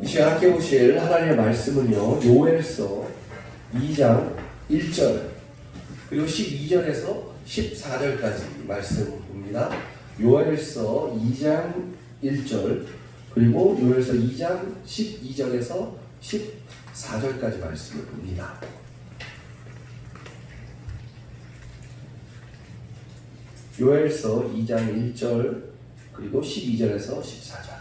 이 시간 함께 보실 하나님의 말씀은요, 요엘서 2장 1절 그리고 12절에서 14절까지 말씀입니다. 요엘서 2장 1절 그리고 요엘서 2장 12절에서 14절까지 말씀을 봅니다. 요엘서 2장 1절 그리고 12절에서 14절.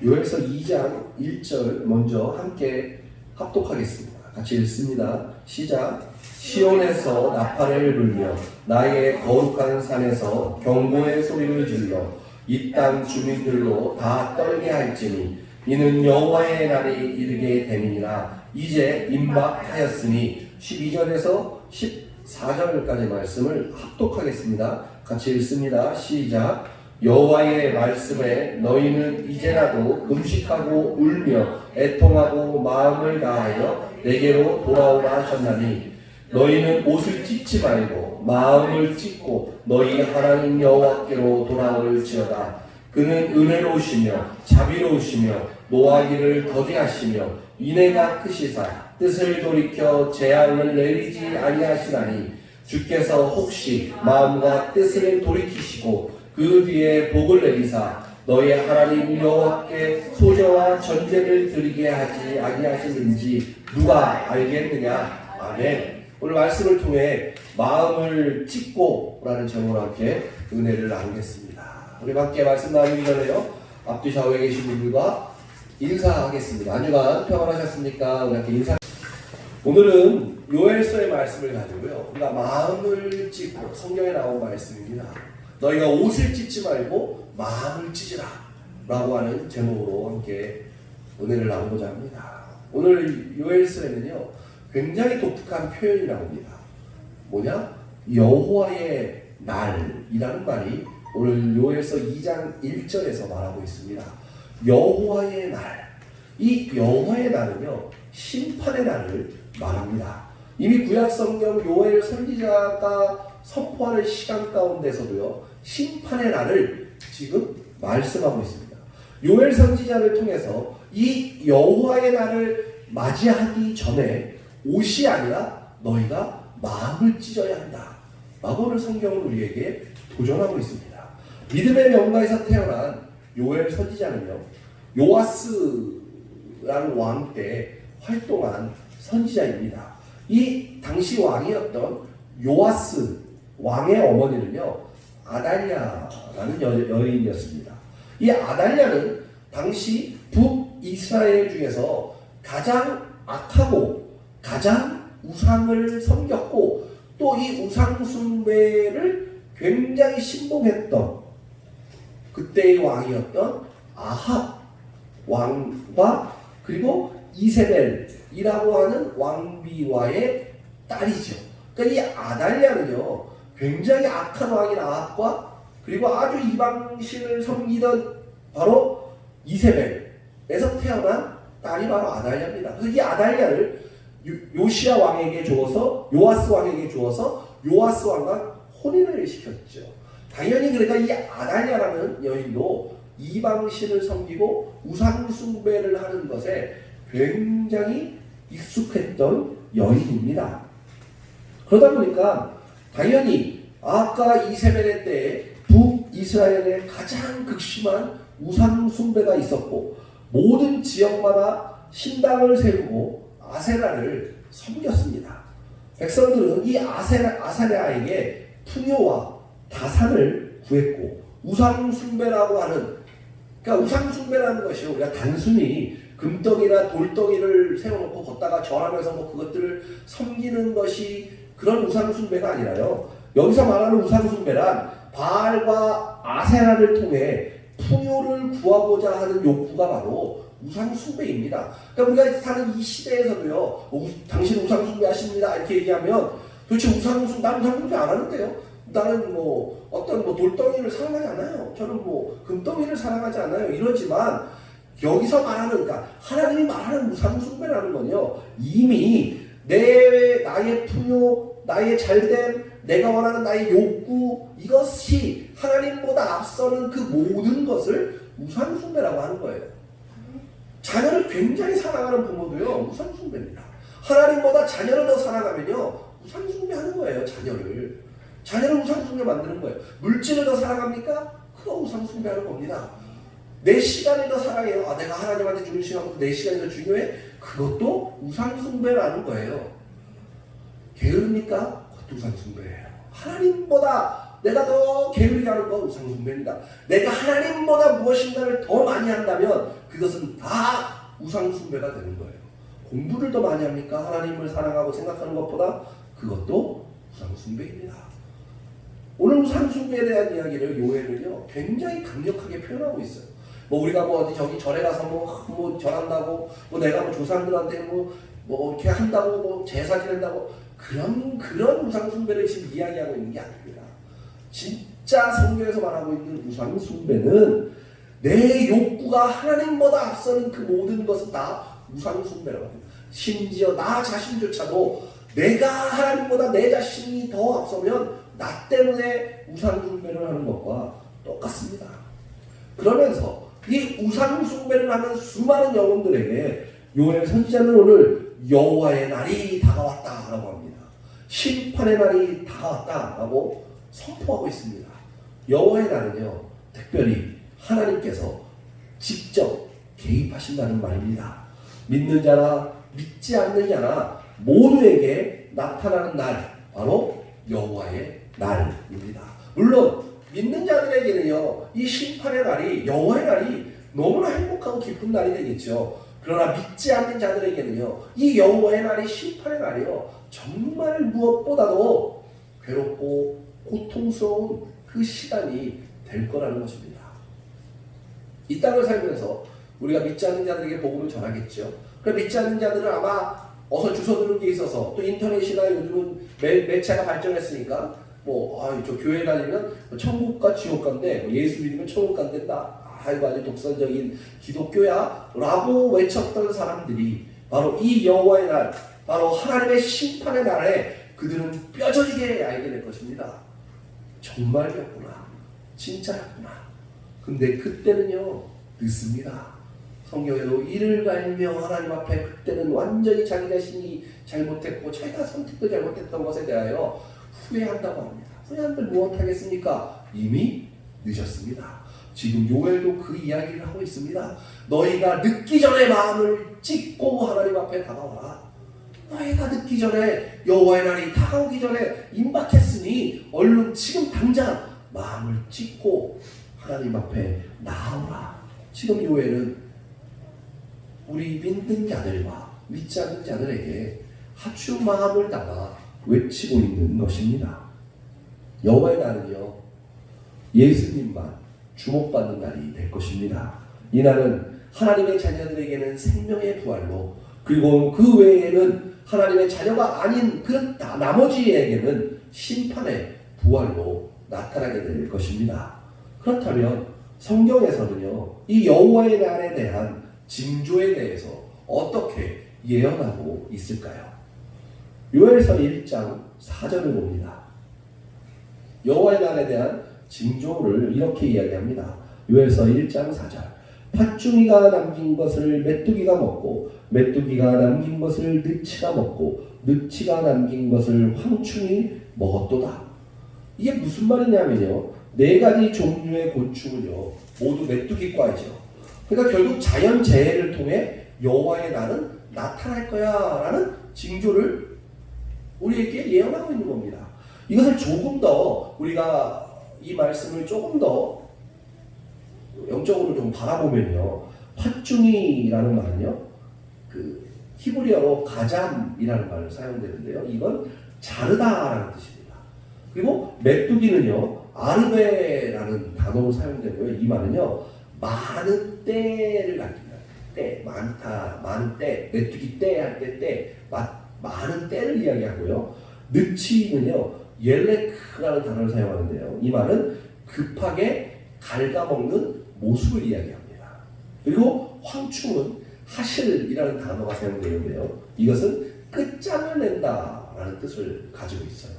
요엘서 2장 1절 먼저 함께 합독하겠습니다. 같이 읽습니다. 시작. 시온에서 나팔을 불며 나의 거룩한 산에서 경고의 소리를 질러 이 땅 주민들로 다 떨게 할지니 이는 여호와의 날이 이르게 됨이니라. 이제 임박하였으니 12절에서 14절까지 말씀을 합독하겠습니다. 같이 읽습니다. 시작. 여호와의 말씀에 너희는 이제라도 금식하고 울며 애통하고 마음을 다하여 내게로 돌아오라 하셨나니 너희는 옷을 찢지 말고 마음을 찢고 너희 하나님 여호와께로 돌아올지어다. 그는 은혜로우시며 자비로우시며 노하기를 더디하시며 인애가 크시사 뜻을 돌이켜 재앙을 내리지 아니하시나니 주께서 혹시 마음과 뜻을 돌이키시고 그 뒤에 복을 내리사 너희 하나님 여호와께 소제와 전제를 드리게 하지 아니하시는지 누가 알겠느냐. 아멘. 오늘 말씀을 통해 마음을 찢고 라는 제목으로 함께 은혜를 나누겠습니다. 우리 함께 말씀 나누기 전에요, 앞뒤 좌우에 계신 분들과 인사하겠습니다. 한 주간 평안하셨습니까? 우리 함께 인사. 오늘은 요엘서의 말씀을 가지고요, 우리가 마음을 찢고, 성경에 나온 말씀입니다. 너희가 옷을 찢지 말고 마음을 찢으라 라고 하는 제목으로 함께 은혜를 나누고자 합니다. 오늘 요엘서에는요, 굉장히 독특한 표현이 나옵니다. 뭐냐? 여호와의 날이라는 말이 오늘 요엘서 2장 1절에서 말하고 있습니다. 여호와의 날. 이 여호와의 날은요, 심판의 날을 말합니다. 이미 구약 성경 요엘 선지자가 선포하는 시간 가운데서도요, 심판의 날을 지금 말씀하고 있습니다. 요엘 선지자를 통해서 이 여호와의 날을 맞이하기 전에 옷이 아니라 너희가 마음을 찢어야 한다 라고 오늘 성경은 우리에게 도전하고 있습니다. 믿음의 명가에서 태어난 요엘 선지자는요, 요아스라는 왕 때 활동한 선지자입니다. 이 당시 왕이었던 요아스 왕의 어머니는요, 아달랴라는 여인이었습니다. 이 아달랴는 당시 북이스라엘 중에서 가장 악하고 가장 우상을 섬겼고 또 이 우상 숭배를 굉장히 신봉했던 그때의 왕이었던 아합 왕과 그리고 이세벨이라고 하는 왕비와의 딸이죠. 그러니까 이 아달랴는요, 굉장히 악한 왕인 아합과 그리고 아주 이방신을 섬기던 바로 이세벨에서 태어난 딸이 바로 아달랴입니다. 그래서 이 아달랴를 요시야 왕에게 주어서 요아스 왕에게 주어서 요아스 왕과 혼인을 시켰죠. 당연히 그러니까 이 아달랴라는 여인도 이방신을 섬기고 우상 숭배를 하는 것에 굉장히 익숙했던 여인입니다. 그러다 보니까 당연히 아까 이세벨의 때에 북이스라엘에 가장 극심한 우상 숭배가 있었고 모든 지역마다 신당을 세우고 아세라를 섬겼습니다. 백성들은 이 아세라에게 풍요와 다산을 구했고 우상 숭배라고 하는, 그러니까 우상 숭배라는 것이 우리가 단순히 금덩이나 돌덩이를 세워놓고 걷다가 절하면서 뭐 그것들을 섬기는 것이 그런 우상 숭배가 아니라요, 여기서 말하는 우상 숭배란 바알과 아세라를 통해 풍요를 구하고자 하는 욕구가 바로 우상 숭배입니다. 그러니까 우리가 사는 이 시대에서도요, 당신 우상 숭배하십니다 이렇게 얘기하면 도대체 나는 우상 숭배 안 하는데요. 나는 뭐 어떤 뭐 돌덩이를 사랑하지 않아요. 저는 뭐 금덩이를 사랑하지 않아요. 이러지만 여기서 말하는, 그러니까 하나님이 말하는 우상 숭배라는 건요, 이미 나의 풍요, 나의 잘됨, 내가 원하는 나의 욕구, 이것이 하나님보다 앞서는 그 모든 것을 우상 숭배라고 하는 거예요. 자녀를 굉장히 사랑하는 부모도요 우상숭배입니다. 하나님보다 자녀를 더 사랑하면요 우상숭배하는 거예요. 자녀를 우상숭배 만드는 거예요. 물질을 더 사랑합니까? 그거 우상숭배하는 겁니다. 내 시간을 더 사랑해요. 내가 하나님한테 주는 시간보다 내 시간이 더 중요해? 그것도 우상숭배라는 거예요. 게으릅니까? 그것도 우상숭배예요. 하나님보다 내가 더 게으르게 하는 건 우상숭배입니다. 내가 하나님보다 무엇인가를 더 많이 한다면 그것은 다 우상숭배가 되는 거예요. 공부를 더 많이 합니까? 하나님을 사랑하고 생각하는 것보다 그것도 우상숭배입니다. 오늘 우상숭배에 대한 이야기를 요엘은요 굉장히 강력하게 표현하고 있어요. 우리가 어디 저기 절에 가서 뭐 절한다고 내가 조상들한테 이렇게 한다고 제사 지낸다고 그런 우상숭배를 지금 이야기하고 있는 게 아닙니다. 진짜 성경에서 말하고 있는 우상숭배는 내 욕구가 하나님보다 앞서는 그 모든 것은 다 우상숭배라고 합니다. 심지어 나 자신조차도 내가 하나님보다 내 자신이 더 앞서면 나 때문에 우상숭배를 하는 것과 똑같습니다. 그러면서 이 우상숭배를 하는 수많은 영혼들에게 요엘 선지자는 오늘 여호와의 날이 다가왔다라고 합니다. 심판의 날이 다가왔다라고 선포하고 있습니다. 여호와의 날은요 특별히 하나님께서 직접 개입하신다는 말입니다. 믿는 자나 믿지 않는 자나 모두에게 나타나는 날 바로 여호와의 날입니다. 물론 믿는 자들에게는요 이 심판의 날이 여호와의 날이 너무나 행복하고 기쁜 날이 되겠죠. 그러나 믿지 않는 자들에게는요 이 여호와의 날이 심판의 날이요 정말 무엇보다도 괴롭고 고통스러운 그 시간이 될 거라는 것입니다. 이 땅을 살면서 우리가 믿지 않는 자들에게 복음을 전하겠죠. 그러니까 믿지 않는 자들은 아마 어서 주워드는 게 있어서 또 인터넷이나 요즘은 매체가 발전했으니까 저 교회 다니면 천국과 지옥 간대, 예수 믿으면 천국 간댄다. 아이고 아주 독선적인 기독교야 라고 외쳤던 사람들이 바로 이 여호와의 날, 바로 하나님의 심판의 날에 그들은 뼈저리게 알게 될 것입니다. 정말이었구나, 진짜였구나. 근데 그때는요 늦습니다. 성경에도 이를 갈며 하나님 앞에 그때는 완전히 자기 자신이 잘못했고 자기가 선택도 잘못했던 것에 대하여 후회한다고 합니다. 후회한들 무엇하겠습니까? 이미 늦었습니다. 지금 요엘도 그 이야기를 하고 있습니다. 너희가 늦기 전에 마음을 찢고 하나님 앞에 다가와라. 너희가 늦기 전에 여호와의 날이 다가오기 전에 임박했으니 얼른 지금 당장 마음을 찢고 하나님 앞에 나아오라. 지금 요엘은 우리 믿는 자들과 믿지 않는 자들에게 아주 마음을 담아 외치고 있는 것입니다. 여호와의 날은요 예수님만 주목받는 날이 될 것입니다. 이 날은 하나님의 자녀들에게는 생명의 부활로, 그리고 그 외에는 하나님의 자녀가 아닌 그 나머지에게는 심판의 부활로 나타나게 될 것입니다. 그렇다면 성경에서는요 이 여호와의 날에 대한 징조에 대해서 어떻게 예언하고 있을까요? 요엘서 1장 4절을 봅니다. 여호와의 날에 대한 징조를 이렇게 이야기합니다. 요엘서 1장 4절. 팥중이가 남긴 것을 메뚜기가 먹고 메뚜기가 남긴 것을 느치가 먹고 느치가 남긴 것을 황충이 먹었도다. 이게 무슨 말이냐면요, 네 가지 종류의 곤충은요 모두 메뚜기과이죠. 그러니까 결국 자연재해를 통해 여호와의 날은 나타날 거야 라는 징조를 우리에게 예언하고 있는 겁니다. 이것을 조금 더 우리가 이 말씀을 조금 더 영적으로 좀 바라보면요, 팥중이라는 말은요 그 히브리어로 가잠이라는 말을 사용되는데요, 이건 자르다라는 뜻입니다. 그리고 메뚜기는요 아르베라는 단어로 사용되고요, 이 말은요 많은 때를 가리킵니다. 때, 많다, 많은 때, 메뚜기 때 할 때 때, 많은 때를 이야기하고요. 느치는요 옐레크라는 단어를 사용하는데요, 이 말은 급하게 갉아먹는 모습을 이야기합니다. 그리고 황충은 하실이라는 단어가 사용되는데요, 이것은 끝장을 낸다라는 뜻을 가지고 있어요.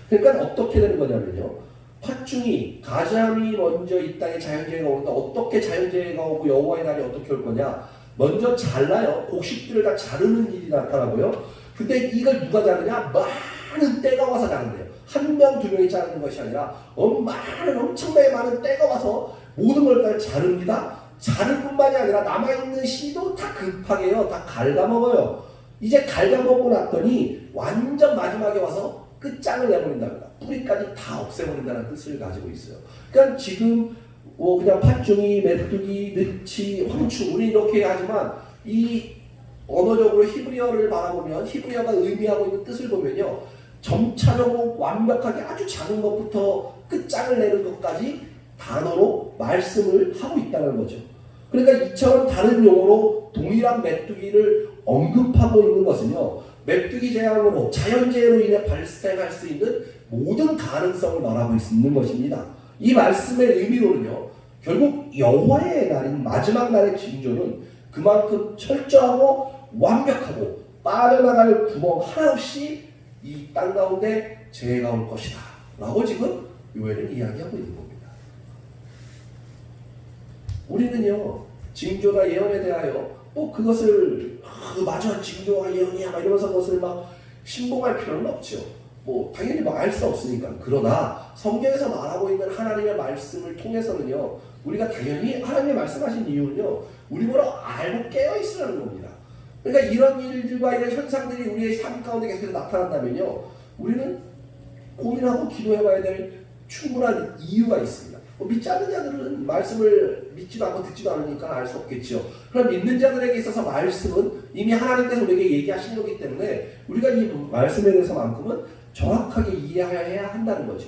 그러니까 어떻게 되는 거냐면요, 팥중이, 가잠이 먼저 이 땅에 자연재해가 오는데 어떻게 자연재해가 오고 여호와의 날이 어떻게 올 거냐? 먼저 잘라요. 곡식들을 다 자르는 일이 나타나고요. 근데 이걸 누가 자르냐? 많은 때가 와서 자른대요. 한 명, 두 명이 자르는 것이 아니라 엄청나게 많은 때가 와서 모든 걸 다 자릅니다. 자를 뿐만이 아니라 남아있는 씨도 다 급하게요. 다 갉아먹어요. 이제 갉아먹고 났더니 완전 마지막에 와서 끝장을 내버린답니다. 뿌리까지 다 없애버린다는 뜻을 가지고 있어요. 그러니까 지금 그냥 팥종이, 메뚜기, 느치, 황충 우리 이렇게 하지만 이 언어적으로 히브리어를 바라보면 히브리어가 의미하고 있는 뜻을 보면요. 점차적으로 완벽하게 아주 작은 것부터 끝장을 내는 것까지 단어로 말씀을 하고 있다는 거죠. 그러니까 이처럼 다른 용어로 동일한 메뚜기를 언급하고 있는 것은요. 메뚜기 재앙으로 자연재해로 인해 발생할 수 있는 모든 가능성을 말하고 있는 것입니다. 이 말씀의 의미로는요. 결국 여호와의 날인 마지막 날의 징조는 그만큼 철저하고 완벽하고 빠져나갈 구멍 하나 없이 이 땅 가운데 재해가 올 것이다 라고 지금 요엘은 이야기하고 있는 겁니다. 우리는요 징조나 예언에 대하여 그것을 맞아 징조와 예언이야 이러면서 그것을 막 신봉할 필요는 없죠. 당연히 알 수 없으니까. 그러나 성경에서 말하고 있는 하나님의 말씀을 통해서는요 우리가 당연히 하나님의 말씀하신 이유는요 우리 뭐라 알고 깨어 있으라는 겁니다. 그러니까 이런 일들과 이런 현상들이 우리의 삶 가운데 계속 나타난다면요 우리는 고민하고 기도해봐야 될 충분한 이유가 있습니다. 믿지 않는 자들은 말씀을 믿지도 않고 듣지도 않으니까 알 수 없겠죠. 그럼 믿는 자들에게 있어서 말씀은 이미 하나님께서 우리에게 얘기하신 거기 때문에 우리가 이 말씀에 대해서만큼은 정확하게 이해해야 한다는 거죠.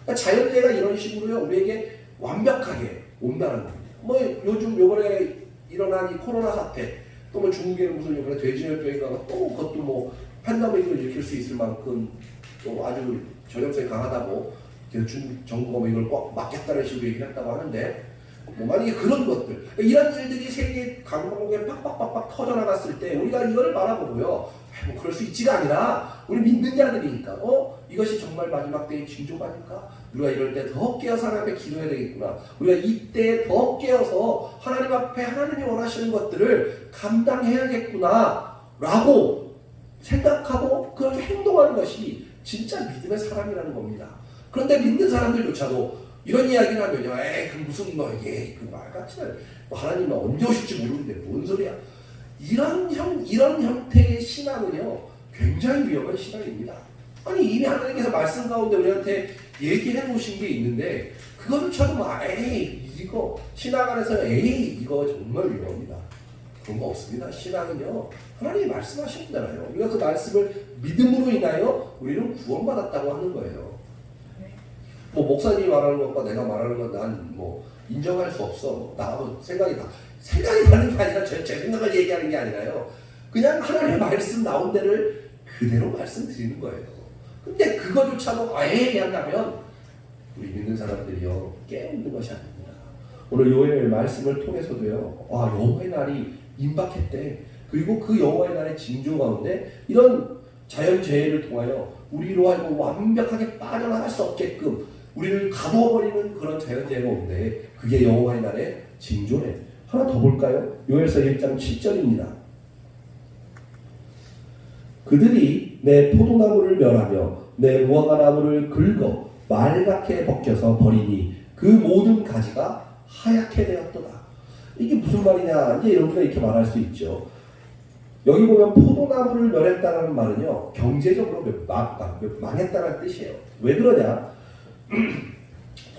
그러니까 자연재해가 이런 식으로요 우리에게 완벽하게 온다는 겁니다. 요즘 요번에 일어난 이 코로나 사태, 또 중국에 무슨 요번에 돼지열병인가 또 그것도 팬데믹을 일으킬 수 있을 만큼 또 아주 전염성이 강하다고 중국 정부가 이걸 꼭 막겠다는 식으로 얘기를 했다고 하는데 만약에 그런 것들 이런 일들이 세계 강국에 빡빡빡빡 터져나갔을 때 우리가 이거를 바라보고요 그럴 수 있지가 아니라 우리 믿는 자들이니까 이것이 정말 마지막 때의 징조가 아닐까? 우리가 이럴 때 더 깨어서 하나님 앞에 기도해야 되겠구나. 우리가 이때 더 깨어서 하나님 앞에 하나님이 원하시는 것들을 감당해야겠구나 라고 생각하고 그렇게 행동하는 것이 진짜 믿음의 사람이라는 겁니다. 그런데 믿는 사람들조차도 이런 이야기를 하면요, 그 무슨 그 말같이 하나님은 언제 오실지 모르는데 뭔 소리야? 이런 형태의 신앙은요 굉장히 위험한 신앙입니다. 아니 이미 하나님께서 말씀 가운데 우리한테 얘기해 놓으신 게 있는데 그거조차도 이거 신앙 안에서 이거 정말 위험합니다. 그런 거 없습니다. 신앙은요 하나님이 말씀하신 거잖아요. 우리가 그 말씀을 믿음으로 인하여 우리는 구원받았다고 하는 거예요. 목사님이 말하는 것과 내가 말하는 건 난 인정할 수 없어. 나하고 생각이 다른 게 아니라 제 생각을 얘기하는 게 아니라요. 그냥 하나님의 말씀 나온 데를 그대로 말씀드리는 거예요. 근데 그거조차도 얘기한다면 우리 믿는 사람들이요 깨우는 것이 아닙니다. 오늘 요엘 말씀을 통해서도요 여호와의 날이 임박했대. 그리고 그 여호와의 날의 징조 가운데 이런 자연재해를 통하여 우리로 하여금 완벽하게 빠져나갈 수 없게끔 우리를 가둬버리는 그런 자연재해가 온대. 그게 여호와의 날의 징조래. 하나 더 볼까요? 요엘서 1장 7절입니다. 그들이 내 포도나무를 멸하며 내 무화과나무를 긁어 말갛게 벗겨서 버리니 그 모든 가지가 하얗게 되었도다. 이게 무슨 말이냐? 이제 여러분가 이렇게 말할 수 있죠. 여기 보면 포도나무를 멸했다는 말은요 경제적으로 망했다는 뜻이에요. 왜 그러냐?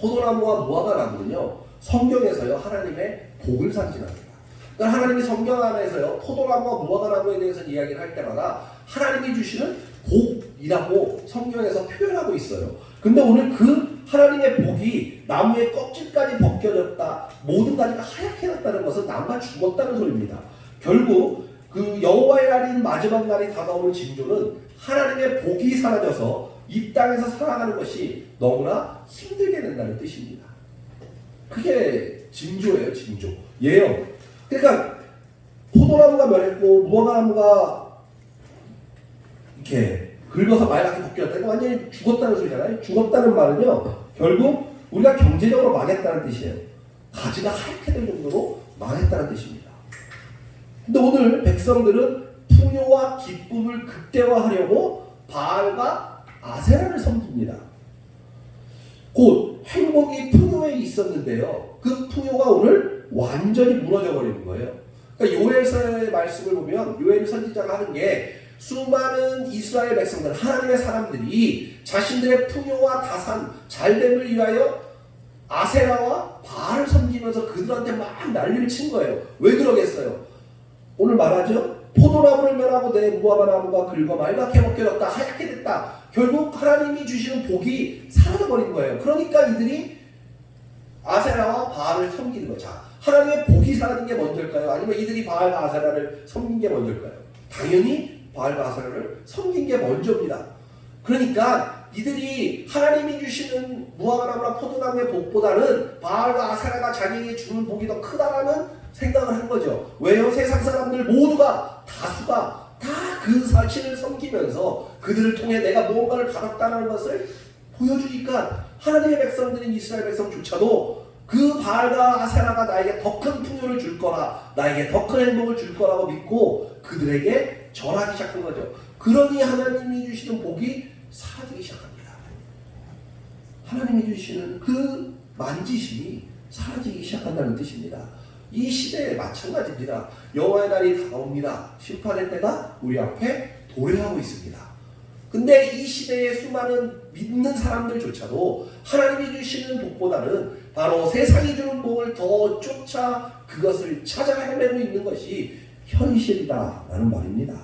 포도나무와 무화과나무는요 성경에서요 하나님의 복을 상징합니다. 그러니까 하나님이 성경 안에서요 포도나무와 무화과나무에 대해서 이야기를 할 때마다 하나님이 주시는 복이라고 성경에서 표현하고 있어요. 근데 오늘 그 하나님의 복이 나무의 껍질까지 벗겨졌다, 모든 가지가 하얗게 났다는 것은 나무가 죽었다는 소리입니다. 결국 그 여호와의 날인 마지막 날이 다가오는 징조는 하나님의 복이 사라져서 이 땅에서 살아가는 것이 너무나 힘들게 된다는 뜻입니다. 그게 징조예요, 징조. 예언. 그러니까 포도나무가 멸했고 무화과나무가 이렇게 긁어서 말갛게 벗겨졌다. 이거 완전히 죽었다는 소리잖아요. 죽었다는 말은요 결국 우리가 경제적으로 망했다는 뜻이에요. 가지가 하얗게 될 정도로 망했다는 뜻입니다. 근데 오늘 백성들은 풍요와 기쁨을 극대화하려고 바알과 아세라를 섬깁니다. 곧 행복이 풍요에 있었는데요. 그 풍요가 오늘 완전히 무너져 버리는 거예요. 그러니까 요엘서의 말씀을 보면 요엘 선지자가 하는 게 수많은 이스라엘 백성들, 하나님의 사람들이 자신들의 풍요와 다산, 잘됨을 위하여 아세라와 바알을 섬기면서 그들한테 막 난리를 친 거예요. 왜 그러겠어요? 오늘 말하죠. 포도나무를 멸하고 내 무화과 나무가 긁어 말갛게 벗겨졌다, 하얗게 됐다. 결국 하나님이 주시는 복이 사라져버린 거예요. 그러니까 이들이 아세라와 바알을 섬기는 거죠. 하나님의 복이 사라진 게 먼저일까요? 아니면 이들이 바알과 아세라를 섬긴 게 먼저일까요? 당연히 바알과 아세라를 섬긴 게 먼저입니다. 그러니까 이들이 하나님이 주시는 무화과나무나 포도나무의 복보다는 바알과 아세라가 자기에게 주는 복이 더 크다라는 생각을 한 거죠. 왜요? 세상 사람들 모두가 다수가 다 그 사실을 섬기면서 그들을 통해 내가 무언가를 받았다는 것을 보여주니까 하나님의 백성들인 이스라엘 백성조차도 그 바알과 아세라가 나에게 더 큰 풍요를 줄 거라, 나에게 더 큰 행복을 줄 거라고 믿고 그들에게 절하기 시작한 거죠. 그러니 하나님이 주시는 복이 사라지기 시작합니다. 하나님이 주시는 그 만지심이 사라지기 시작한다는 뜻입니다. 이 시대에 마찬가지입니다. 여호와의 날이 다가옵니다. 심판의 때가 우리 앞에 도래하고 있습니다. 근데 이 시대의 수많은 믿는 사람들조차도 하나님이 주시는 복보다는 바로 세상이 주는 복을 더 쫓아 그것을 찾아 헤매고 있는 것이 현실이다라는 말입니다.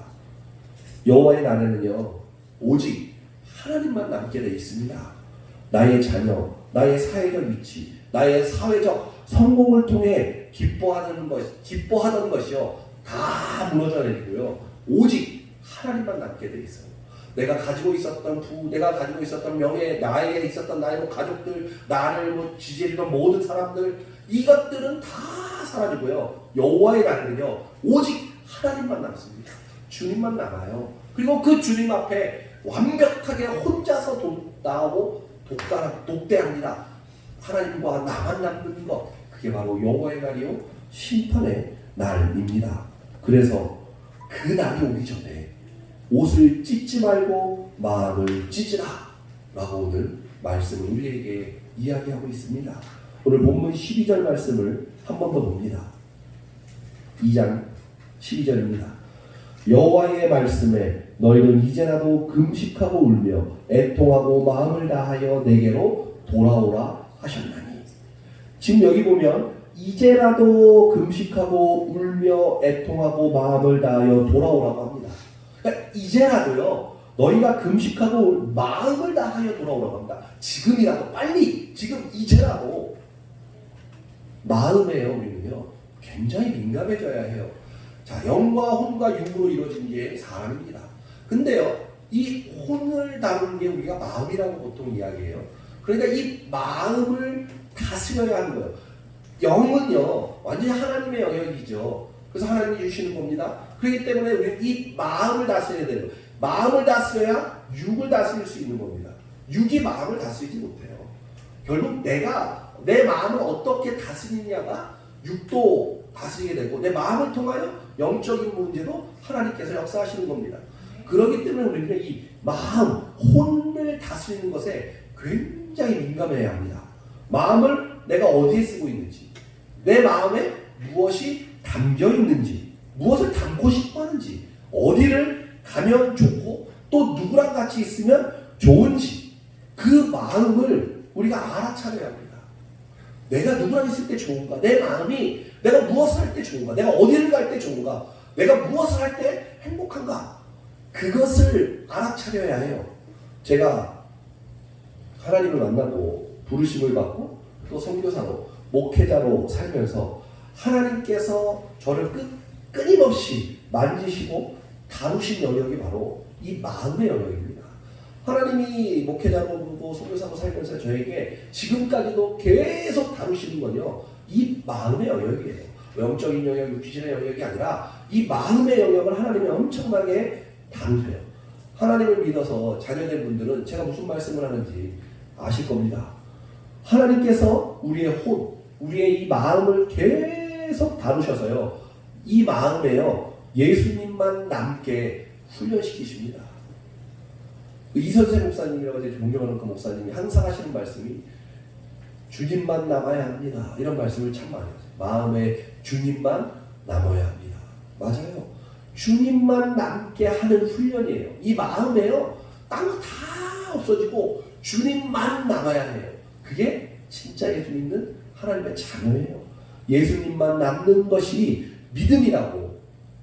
여호와의 날에는요, 오직 하나님만 남게 되어 있습니다. 나의 자녀, 나의 사회적 위치, 나의 사회적 성공을 통해 기뻐하던 것이요, 다 무너져 내리고요. 오직 하나님만 남게 되어 있어요. 내가 가지고 있었던 부, 내가 가지고 있었던 명예, 나에게 있었던 나의 가족들, 나를 지지해주던 모든 사람들, 이것들은 다 사라지고요. 여호와의 날은요, 오직 하나님만 남습니다. 주님만 남아요. 그리고 그 주님 앞에 완벽하게 혼자서 나오고 독대합니다. 하나님과 나만 남는 것, 그게 바로 여호와의 날이요, 심판의 날입니다. 그래서 그 날이 오기 전에 옷을 찢지 말고 마음을 찢으라 라고 오늘 말씀을 우리에게 이야기하고 있습니다. 오늘 본문 12절 말씀을 한 번 더 봅니다. 2장 12절입니다. 여호와의 말씀에 너희는 이제라도 금식하고 울며 애통하고 마음을 다하여 내게로 돌아오라 하셨나니. 지금 여기 보면 이제라도 금식하고 울며 애통하고 마음을 다하여 돌아오라고 합니다. 그러니까 이제라도요, 너희가 금식하고 마음을 다하여 돌아오라고 합니다. 지금이라도, 빨리, 지금 이제라도. 마음에요, 우리는요, 굉장히 민감해져야 해요. 자, 영과 혼과 육으로 이루어진 게 사람입니다. 근데요, 이 혼을 다루는 게 우리가 마음이라고 보통 이야기해요. 그러니까 이 마음을 다스려야 하는 거예요. 영은요, 완전히 하나님의 영역이죠. 그래서 하나님이 주시는 겁니다. 그렇기 때문에 우리는 이 마음을 다스려야 돼요. 마음을 다스려야 육을 다스릴 수 있는 겁니다. 육이 마음을 다스리지 못해요. 결국 내가 내 마음을 어떻게 다스리냐가 육도 다스리게 되고, 내 마음을 통하여 영적인 문제도 하나님께서 역사하시는 겁니다. 그렇기 때문에 우리는 이 마음, 혼을 다스리는 것에 굉장히 민감해야 합니다. 마음을 내가 어디에 쓰고 있는지, 내 마음에 무엇이 담겨 있는지, 무엇을 담고 싶어 하는지, 어디를 가면 좋고 또 누구랑 같이 있으면 좋은지, 그 마음을 우리가 알아차려야 합니다. 내가 누구랑 있을 때 좋은가, 내 마음이 내가 무엇을 할 때 좋은가, 내가 어디를 갈 때 좋은가, 내가 무엇을 할 때 행복한가, 그것을 알아차려야 해요. 제가 하나님을 만나고 부르심을 받고 또 선교사로, 목회자로 살면서 하나님께서 저를 끊임없이 만지시고 다루신 영역이 바로 이 마음의 영역입니다. 하나님이 목회자로 부르고 선교사로 살면서 저에게 지금까지도 계속 다루시는 건요, 이 마음의 영역이에요. 영적인 영역, 육신의 영역이 아니라 이 마음의 영역을 하나님이 엄청나게 다루세요. 하나님을 믿어서 자녀된 분들은 제가 무슨 말씀을 하는지 아실 겁니다. 하나님께서 우리의 혼, 우리의 이 마음을 계속 다루셔서요, 이 마음에요 예수님만 남게 훈련시키십니다. 이선세 목사님이라고 제가 존경하는 그 목사님이 항상 하시는 말씀이 주님만 남아야 합니다. 이런 말씀을 참 많이 하세요. 마음에 주님만 남아야 합니다. 맞아요. 주님만 남게 하는 훈련이에요. 이 마음에요 딴 거 다 없어지고 주님만 남아야 해요. 그게 진짜 예수 믿는 하나님의 자녀예요. 예수님만 남는 것이 믿음이라고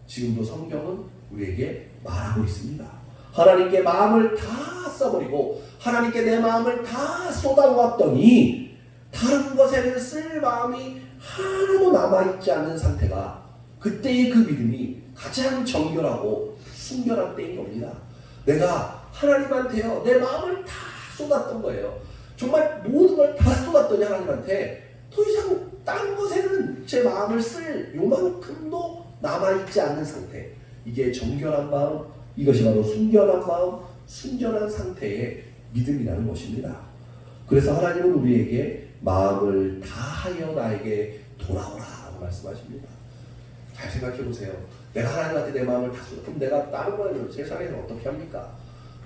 지금도 성경은 우리에게 말하고 있습니다. 하나님께 마음을 다 써버리고 하나님께 내 마음을 다 쏟아놓았더니 다른 것에는 쓸 마음이 하나도 남아있지 않는 상태가 그때의 그 믿음이 가장 정결하고 순결한 때인 겁니다. 내가 하나님한테요 내 마음을 다 쏟았던 거예요. 정말 모든 걸 다 쏟았더니 하나님한테 더 이상 딴 것에는 제 마음을 쓸 요만큼도 남아있지 않는 상태. 이게 정결한 마음, 이것이 바로 순결한 마음, 순전한 상태의 믿음이라는 것입니다. 그래서 하나님은 우리에게 마음을 다하여 나에게 돌아오라고 말씀하십니다. 잘 생각해 보세요. 내가 하나님한테 내 마음을 다 쏟아. 그럼 내가 다른 거는 세상에서 어떻게 합니까?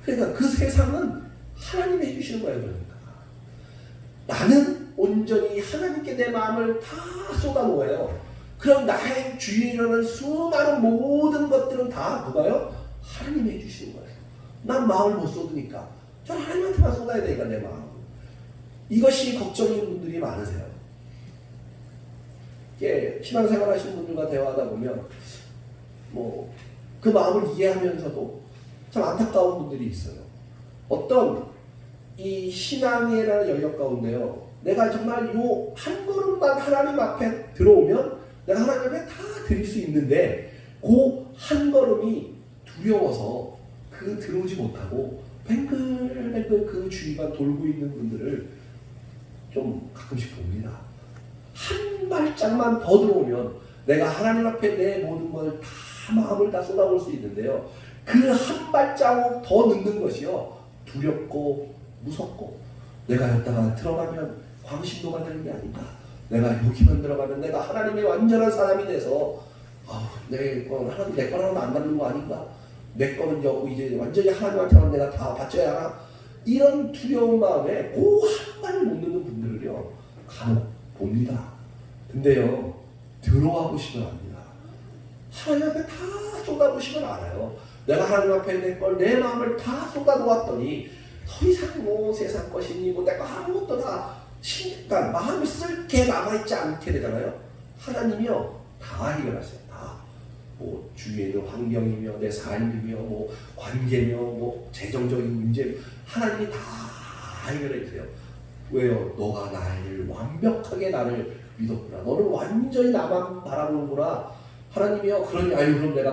그러니까 그 세상은 하나님이 해주시는 거예요. 그러니까 나는 온전히 하나님께 내 마음을 다 쏟아놓아요. 그럼 나의 주위에 일어나는 수많은 모든 것들은 다 누가요? 하나님이 해주시는 거예요. 난 마음을 못 쏟으니까 저 하나님한테만 쏟아야 되니까 내 마음. 이것이 걱정인 분들이 많으세요. 이게 신앙생활 하시는 분들과 대화하다 보면 그 마음을 이해하면서도 참 안타까운 분들이 있어요. 어떤 이 신앙이라는 영역 가운데요. 내가 정말 요 한 걸음만 하나님 앞에 들어오면 내가 하나님 앞에 다 드릴 수 있는데 그 한 걸음이 두려워서 그 들어오지 못하고 뱅글뱅글 그 주위만 돌고 있는 분들을 좀 가끔씩 봅니다. 한 발짝만 더 들어오면 내가 하나님 앞에 내 모든 걸 다 마음을 다 쏟아볼 수 있는데요. 그 한 발자국 더 늦는 것이요. 두렵고 무섭고 내가 여기다가 들어가면 광신도가 되는 게 아닌가. 내가 여기만 들어가면 내가 하나님의 완전한 사람이 돼서 내 거는 하나는 안 받는 거 아닌가. 내 거는 여기 이제 완전히 하나님한테만 내가 다 바쳐야 하나. 이런 두려운 마음에 그 한 발을 못 넣는 분들을요 간혹 봅니다. 근데요 들어와 보시면 압니다. 하나님 앞에 다 쏟아보시면 알아요. 내가 하나님 앞에 내 마음을 다 쏟아놓았더니 더 이상 세상 것이니 내가 아무것도 다 그러니까 마음이 쓸 게 남아있지 않게 되잖아요. 하나님이요 다 해결하세요. 다 주위에 있는 환경이며 내 삶이며 관계며 재정적인 문제 하나님이 다 해결해 주세요. 왜요? 너가 나를 완벽하게 나를 믿었구나. 너는 완전히 나만 바라보는구나. 하나님이요 그러니 그럼 내가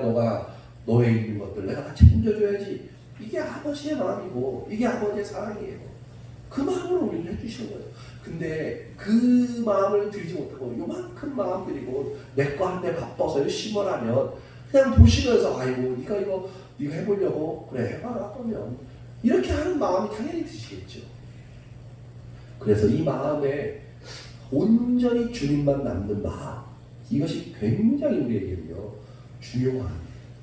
너의 있는 것들 내가 다 책임져줘야지. 이게 아버지의 마음이고 이게 아버지의 사랑이에요. 그 마음을 우리는 해주시는 거예요. 근데 그 마음을 들지 못하고 요만큼 마음 들이고 내 거 하는데 바빠서 열심히 하면 그냥 보시면서 네가 이거 해보려고 그래 해봐라 그러면 이렇게 하는 마음이 당연히 드시겠죠. 그래서 이 마음에 온전히 주님만 남는 마음, 이것이 굉장히 우리에게는요 중요한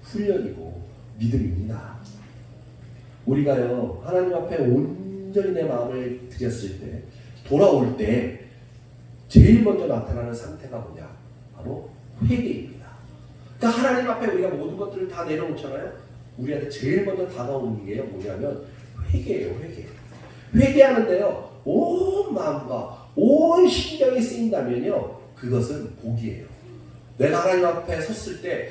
훈련이고 믿음입니다. 우리가요 하나님 앞에 온전히 내 마음을 드렸을 때 돌아올 때 제일 먼저 나타나는 상태가 뭐냐? 바로 회개입니다. 그러니까 하나님 앞에 우리가 모든 것들을 다 내려놓잖아요. 우리한테 제일 먼저 다가오는 게 뭐냐면 회개예요. 회개하는데요 온 마음과 온 신경이 쓰인다면요 그것은 복이에요. 내가 하나님 앞에 섰을 때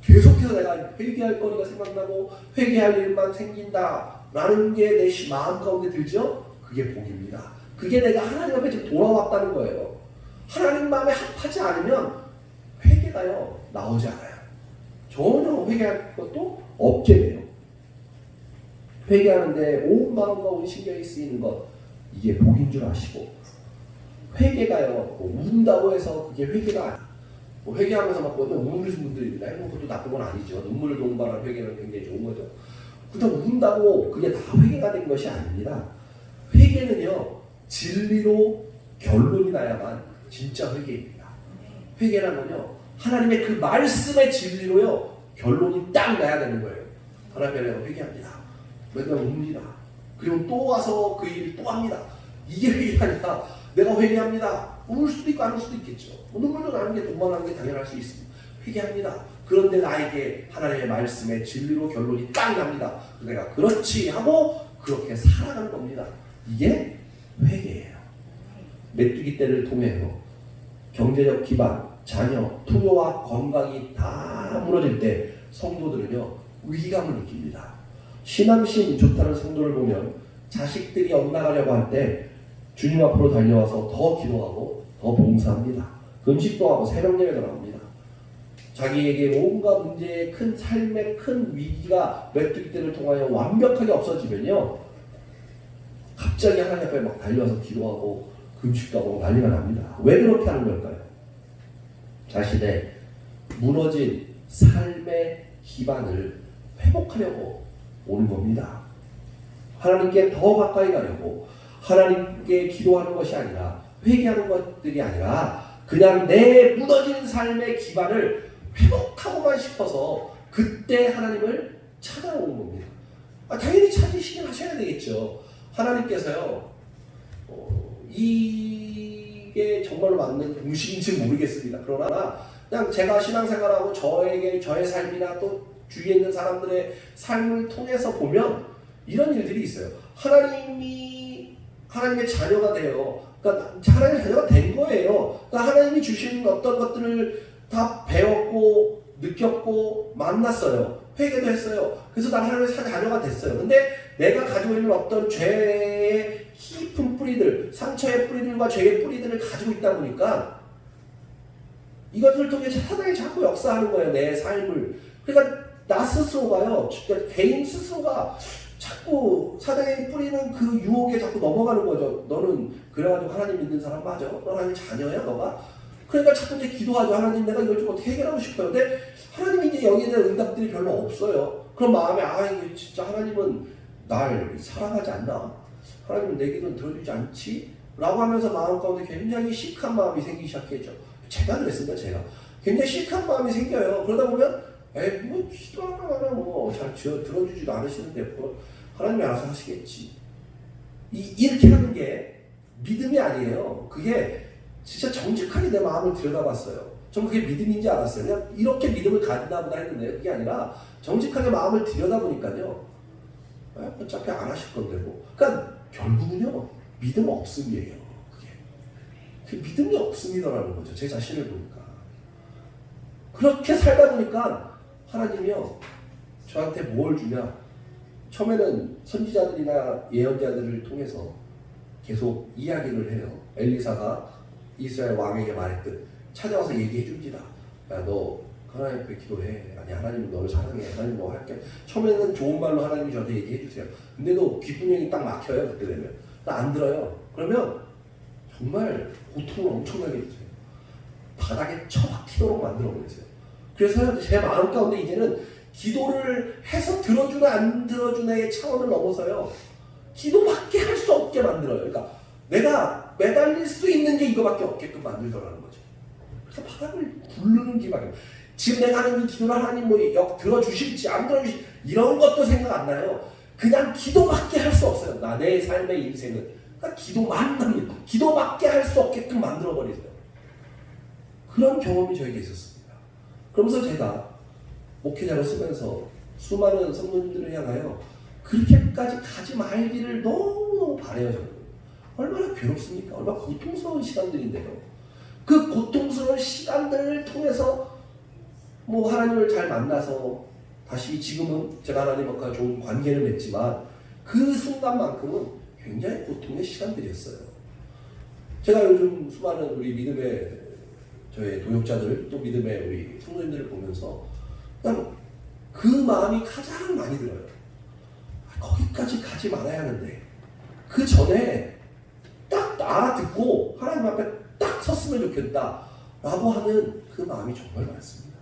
계속해서 내가 회개할 거리가 생각나고 회개할 일만 생긴다라는 게 내 마음 가운데 들죠? 그게 복입니다. 그게 내가 하나님 앞에 지금 돌아왔다는 거예요. 하나님 마음에 합하지 않으면 회개가요 나오지 않아요. 전혀 회개할 것도 없게 돼요. 회개하는데 온 마음과 온 신경이 쓰이는 것, 이게 복인 줄 아시고, 회개가요 운다고 해서 그게 회개가 아니에요. 회개하면서 막 우는 분들이 있다. 그것도 나쁜 건 아니죠. 눈물을 동반한 회개는 굉장히 좋은 거죠. 그렇다고 운다고 그게 다 회개가 된 것이 아닙니다. 회개는요 진리로 결론이 나야만 진짜 회개입니다. 회개라면요 하나님의 그 말씀의 진리로요 결론이 딱 나야 되는 거예요. 하나님 내가 회개합니다. 내가 웁니다. 그리고 또 와서 그 일을 또 합니다. 이게 회개가 아니라 내가 회개합니다. 울 수도 있고 안 울 수도 있겠죠. 눈물도 나는 게 돈만하는 게 당연할 수 있습니다. 회개합니다. 그런데 나에게 하나님의 말씀의 진리로 결론이 딱 납니다. 내가 그렇지 하고 그렇게 살아가는 겁니다. 이게 회개예요. 메뚜기 떼를 통해요. 경제적 기반, 자녀, 투표와 건강이 다 무너질 때 성도들은요 위기감을 느낍니다. 신앙심 좋다는 성도를 보면 자식들이 엇나가려고 할 때 주님 앞으로 달려와서 더 기도하고 더 봉사합니다. 금식도 하고 새벽 예배도 나옵니다. 자기에게 온갖 문제의 큰 삶의 큰 위기가 메뚜기 떼를 통하여 완벽하게 없어지면요 갑자기 하나님 앞에 막 달려와서 기도하고 금식도 하고 난리가 납니다. 왜 그렇게 하는 걸까요? 자신의 무너진 삶의 기반을 회복하려고 오는 겁니다. 하나님께 더 가까이 가려고 하나님께 기도하는 것이 아니라 회개하는 것들이 아니라 그냥 내 무너진 삶의 기반을 회복하고만 싶어서 그때 하나님을 찾아오는 겁니다. 당연히 찾으시긴 하셔야 되겠죠. 하나님께서요 이게 정말로 맞는 공식인지 모르겠습니다. 그러나 그냥 제가 신앙생활하고 저의 삶이나 또 주위에 있는 사람들의 삶을 통해서 보면 이런 일들이 있어요. 하나님의 자녀가 돼요. 그러니까 하나님의 자녀가 된 거예요. 그러니까 하나님이 주신 어떤 것들을 다 배웠고 느꼈고 만났어요. 회개도 했어요. 그래서 난 하나님의 자녀가 됐어요. 근데 내가 가지고 있는 어떤 죄의 깊은 뿌리들, 상처의 뿌리들과 죄의 뿌리들을 가지고 있다 보니까 이것들을 통해 사단이 자꾸 역사하는 거예요. 내 삶을. 그러니까 나 스스로가요. 개인 스스로가 자꾸 사단이 뿌리는 그 유혹에 자꾸 넘어가는 거죠. 너는 그래가지고 하나님 믿는 사람 맞아? 너 하나님 자녀야 너가? 그러니까 자꾸 이제 기도하죠. 하나님 내가 이걸 좀 어떻게 해결하고 싶어요. 근데 하나님이 이제 여기에 대한 응답들이 별로 없어요. 그럼 마음에 이게 진짜 하나님은 날 사랑하지 않나? 하나님은 내 기도는 들어주지 않지? 라고 하면서 마음 가운데 굉장히 시크한 마음이 생기기 시작했죠. 제가 그랬습니다. 제가 굉장히 시크한 마음이 생겨요. 그러다 보면 뭐 기도하나 잘 들어주지도 않으시는데 뭐 하나님이 알아서 하시겠지. 이렇게 하는 게 믿음이 아니에요. 그게 진짜 정직하게 내 마음을 들여다봤어요. 전 그게 믿음인지 알았어요. 그냥 이렇게 믿음을 가진다 보다 했는데 그게 아니라 정직하게 마음을 들여다보니까요. 어차피 안 하실 건데 뭐. 그러니까 결국은요. 믿음 없음이에요. 그게 믿음이 없음이더라는 거죠. 제 자신을 보니까. 그렇게 살다 보니까 하나님이요. 저한테 뭘 주냐. 처음에는 선지자들이나 예언자들을 통해서 계속 이야기를 해요. 엘리사가 이스라엘 왕에게 말했듯 찾아와서 얘기해 줍니다. 야, 너 하나님 앞에 기도해. 아니 하나님은 너를 사랑해. 하나님 뭐 할게. 처음에는 좋은 말로 하나님이 저한테 얘기해 주세요. 근데도 귓구녕이 딱 막혀요. 그때 되면. 나 안 들어요. 그러면 정말 고통을 엄청나게 주세요. 바닥에 처박히도록 만들어 버리세요. 그래서 제 마음 가운데 이제는 기도를 해서 들어주나 안 들어주나의 차원을 넘어서요. 기도밖에 할 수 없게 만들어요. 그러니까 내가 매달릴 수 있는 게 이거밖에 없게끔 만들더라는 거죠. 그래서 바닥을 굴르는 기밖에. 지금 내가 하는 이 기도를 하나님 뭐 들어주실지 안 들어주실지 이런 것도 생각 안 나요. 그냥 기도밖에 할 수 없어요. 내 삶의 인생은. 그러니까 기도만 합니다. 기도밖에 할 수 없게끔 만들어버리세요. 그런 경험이 저에게 있었습니다. 그러면서 제가 목회자로 쓰면서 수많은 성도님들을 향하여 그렇게까지 가지 말기를 너무너무 바라요. 저는. 얼마나 괴롭습니까? 얼마나 고통스러운 시간들인데요. 그 고통스러운 시간들을 통해서 뭐 하나님을 잘 만나서 다시 지금은 제가 하나님과 좋은 관계를 맺지만 그 순간만큼은 굉장히 고통의 시간들이었어요. 제가 요즘 수많은 우리 믿음의 저의 동역자들 또 믿음의 우리 성도님들을 보면서 그냥 그 마음이 가장 많이 들어요. 거기까지 가지 말아야 하는데 그 전에 딱 알아듣고 하나님 앞에 딱 섰으면 좋겠다 라고 하는 그 마음이 정말 많습니다.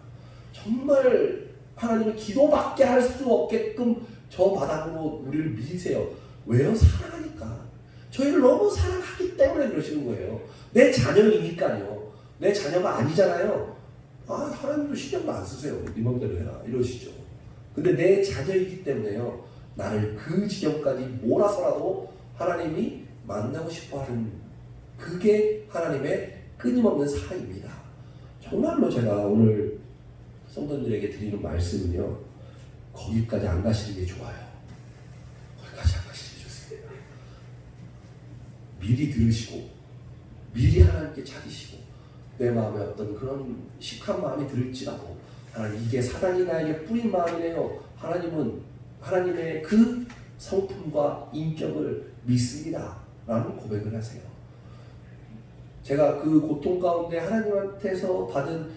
정말 하나님은 기도밖에 할 수 없게끔 저 바닥으로 우리를 미세요. 왜요? 사랑하니까. 저희를 너무 사랑하기 때문에 그러시는 거예요. 내 자녀이니까요. 내 자녀가 아니잖아요. 하나님도 신경도 안 쓰세요. 네 맘대로 해라 이러시죠. 근데 내 자녀이기 때문에요, 나를 그 지경까지 몰아서라도 하나님이 만나고 싶어하는, 그게 하나님의 끊임없는 사랑입니다. 정말로 제가 오늘 성도들에게 드리는 말씀은요, 거기까지 안 가시는 게 좋아요. 거기까지 안 가시는 게 좋습니다. 미리 들으시고 미리 하나님께 찾으시고, 내 마음에 어떤 그런 시크한 마음이 들을지라도 하나님, 이게 사단이 나에게 뿌린 마음이네요. 하나님은 하나님의 그 성품과 인격을 믿습니다 라는 고백을 하세요. 제가 그 고통 가운데 하나님한테서 받은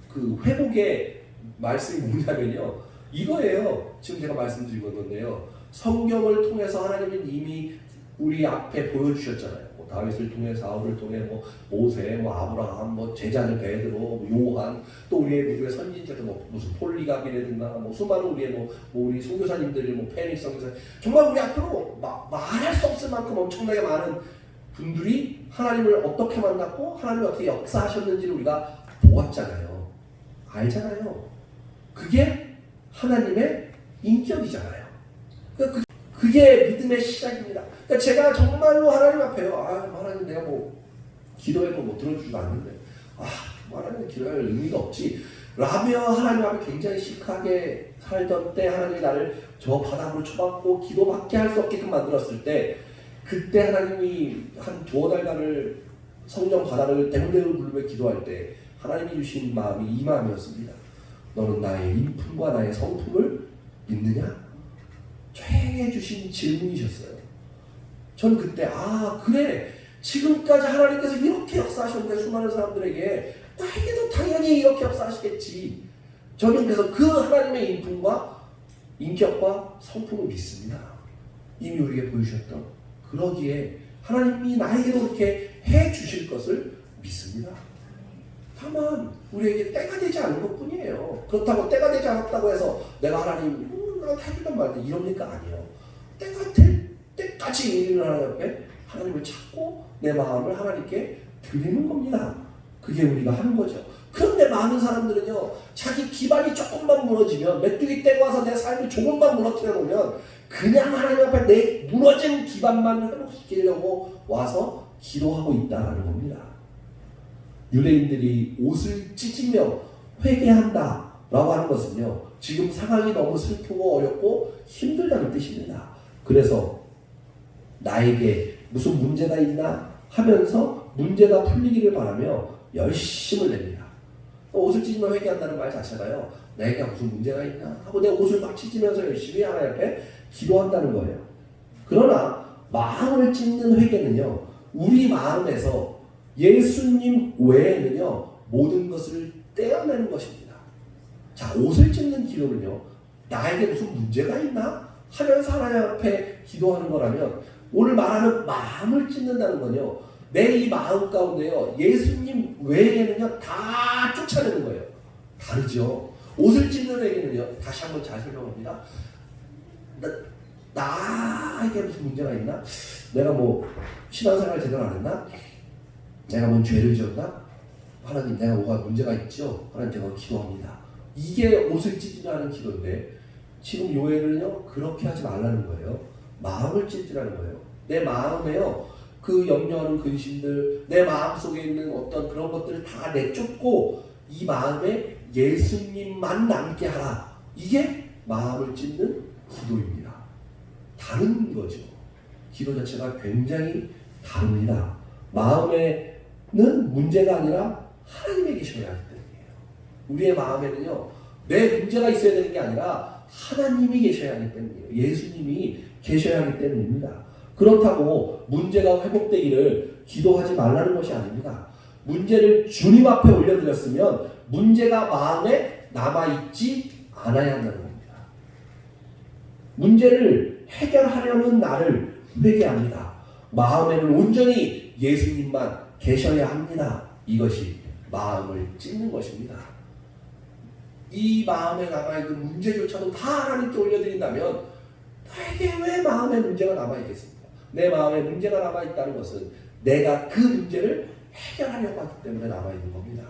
그 회복의 말씀이 뭐냐면요, 이거예요. 지금 제가 말씀드린 건데요, 성경을 통해서 하나님은 이미 우리 앞에 보여주셨잖아요. 뭐 다윗을 통해, 사울을 통해, 뭐 모세, 뭐 아브라함, 뭐 제자들 베드로, 뭐 요한, 또 우리의 선지자들, 뭐 무슨 폴리갑이라든가, 뭐 수많은 우리의 우리 선교사님들이, 뭐 페닉스 선교사, 정말 우리 앞으로 말할 수 없을 만큼 엄청나게 많은 분들이 하나님을 어떻게 만났고 하나님이 어떻게 역사하셨는지를 우리가 보았잖아요. 알잖아요. 그게 하나님의 인격이잖아요. 그게 믿음의 시작입니다. 그러니까 제가 정말로 하나님 앞에요, 하나님 내가 뭐 기도해도 뭐 들어주지도 않는데 하나님 기도할 의미가 없지 라며 하나님 앞에 굉장히 시크하게 살던 때, 하나님이 나를 저 바닥으로 쳐박고 기도밖에 할 수 없게끔 만들었을 때, 그때 하나님이 한 두어 달간을 성령 바다를 댕댕을 부르며 기도할 때 하나님이 주신 마음이 이 마음이었습니다. 너는 나의 인품과 나의 성품을 믿느냐? 최애 주신 질문이셨어요. 전 그때 그래, 지금까지 하나님께서 이렇게 역사하셨는데 수많은 사람들에게 나에게도 당연히 이렇게 역사하시겠지. 저는 그래서 그 하나님의 인품과 인격과 성품을 믿습니다. 이미 우리에게 보여주셨던, 그러기에 하나님이 나에게도 이렇게 해주실 것을 믿습니다. 다만 우리에게 때가 되지 않은 것뿐이에요. 그렇다고 때가 되지 않았다고 해서 내가 하나님 나한테 해주던 말도 이럽니까? 아니에요. 때가 될 때까지 우리는 하나님 앞에 하나님을 찾고 내 마음을 하나님께 드리는 겁니다. 그게 우리가 하는 거죠. 그런데 많은 사람들은요, 자기 기반이 조금만 무너지면, 메뚜기 떼고 와서 내 삶을 조금만 무너뜨려 놓으면 그냥 하나님 앞에 내 무너진 기반만 회복시키려고 와서 기도하고 있다는 겁니다. 유대인들이 옷을 찢으며 회개한다 라고 하는 것은요, 지금 상황이 너무 슬프고 어렵고 힘들다는 뜻입니다. 그래서 나에게 무슨 문제가 있나 하면서 문제가 풀리기를 바라며 열심을 냅니다. 옷을 찢으며 회개한다는 말 자체가요, 내가 무슨 문제가 있나 하고 내 옷을 막 찢으면서 열심히 하나님 앞에 기도한다는 거예요. 그러나 마음을 찢는 회개는요, 우리 마음에서 예수님 외에는요 모든 것을 떼어내는 것입니다. 자, 옷을 찢는 기도는요, 나에게 무슨 문제가 있나 하면서 하나님 앞에 기도하는 거라면, 오늘 말하는 마음을 찢는다는 건요, 내 이 마음 가운데요 예수님 외에는요 다 쫓아내는 거예요. 다르죠. 옷을 찢는 회개는요, 다시 한번 잘 설명합니다. 나에게 무슨 문제가 있나? 내가 뭐 신앙생활 제대로 안 했나? 내가 뭔 죄를 지었나? 하나님, 내가 뭐가 문제가 있죠? 하나님, 제가 기도합니다. 이게 옷을 찢으라는 기도인데, 지금 요엘은요 그렇게 하지 말라는 거예요. 마음을 찢으라는 거예요. 내 마음에요 그 염려하는 근심들, 내 마음속에 있는 어떤 그런 것들을 다 내쫓고 이 마음에 예수님만 남게 하라. 이게 마음을 찢는 기도입니다. 다른 거죠. 기도 자체가 굉장히 다릅니다. 마음에는 문제가 아니라 하나님이 계셔야 하기 때문이에요. 우리의 마음에는요, 내 문제가 있어야 되는 게 아니라 하나님이 계셔야 하기 때문이에요. 예수님이 계셔야 하기 때문입니다. 그렇다고 문제가 회복되기를 기도하지 말라는 것이 아닙니다. 문제를 주님 앞에 올려드렸으면 문제가 마음에 남아있지 않아야 한다는 겁니다. 문제를 해결하려는 나를 회개합니다. 마음에는 온전히 예수님만 계셔야 합니다. 이것이 마음을 찢는 것입니다. 이 마음에 남아있는 문제조차도 다 하나님께 올려드린다면 나에게 왜 마음에 문제가 남아있겠습니까? 내 마음에 문제가 남아있다는 것은 내가 그 문제를 해결하려고 하기 때문에 남아있는 겁니다.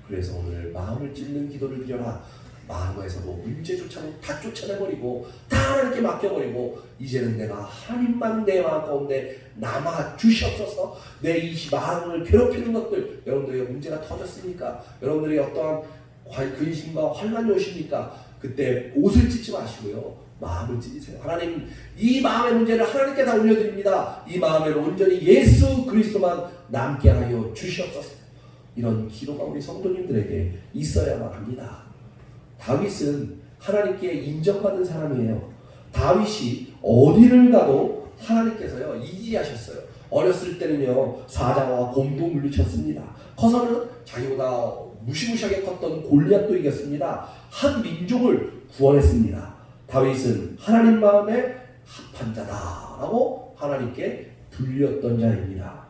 그래서 오늘 마음을 찢는 기도를 드려라. 마음에서도 문제조차도 다 쫓아내버리고 다 하나님께 맡겨버리고 이제는 내가 하나님만 내 마음 가운데 남아 주시옵소서. 내 이 마음을 괴롭히는 것들, 여러분들에게 문제가 터졌습니까? 여러분들이 어떠한 근심과 환란이 오십니까? 그때 옷을 찢지 마시고요, 마음을 찢으세요. 하나님, 이 마음의 문제를 하나님께 다 올려드립니다. 이 마음에는 온전히 예수 그리스도만 남게 하여 주시옵소서. 이런 기도가 우리 성도님들에게 있어야만 합니다. 다윗은 하나님께 인정받은 사람이에요. 다윗이 어디를 가도 하나님께서요 이기하셨어요. 어렸을 때는요 사자와 곰도 물리쳤습니다. 커서는 자기보다 무시무시하게 컸던 골리앗도 이겼습니다. 한 민족을 구원했습니다. 다윗은 하나님 마음에 합한 자다라고 하나님께 불렸던 자입니다.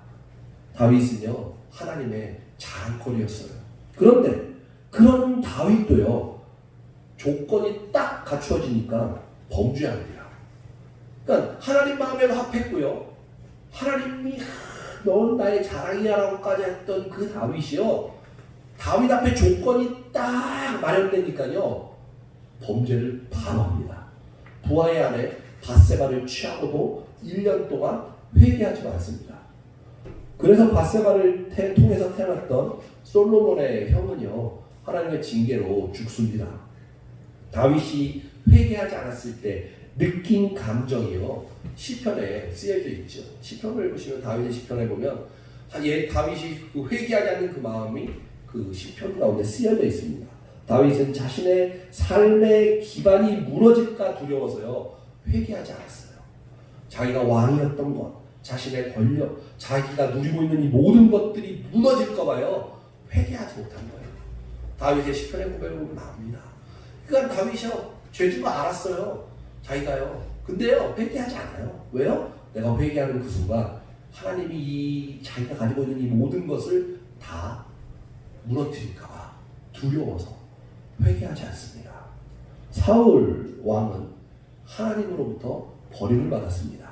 다윗은요 하나님의 자랑거리였어요. 그런데 그런 다윗도요 조건이 딱 갖추어지니까 범죄합니다. 그러니까 하나님 마음에도 합했고요, 하나님이 넌 나의 자랑이야 라고까지 했던 그 다윗이요, 다윗 앞에 조건이 딱 마련되니까요 범죄를 바로 합니다. 부하의 아내 밧세바를 취하고도 1년 동안 회개하지 않습니다. 그래서 밧세바를 통해서 태어났던 솔로몬의 형은요 하나님의 징계로 죽습니다. 다윗이 회개하지 않았을 때 느낀 감정이요 시편에 쓰여져 있죠. 시편을 보시면 다윗의 시편에 보면 다윗이 회개하지 않는 그 마음이 그 시편 가운데 쓰여져 있습니다. 다윗은 자신의 삶의 기반이 무너질까 두려워서요 회개하지 않았어요. 자기가 왕이었던 것, 자신의 권력, 자기가 누리고 있는 이 모든 것들이 무너질까 봐요 회개하지 못한 거예요. 다윗의 시편의 고백을 보면 나옵니다. 그러니까 다윗이요 죄진 거 알았어요, 자기가요. 근데요 회개하지 않아요. 왜요? 내가 회개하는 그 순간 하나님이 이 자기가 가지고 있는 이 모든 것을 다 무너뜨릴까 봐 두려워서 회개하지 않습니다. 사울 왕은 하나님으로부터 버림을 받았습니다.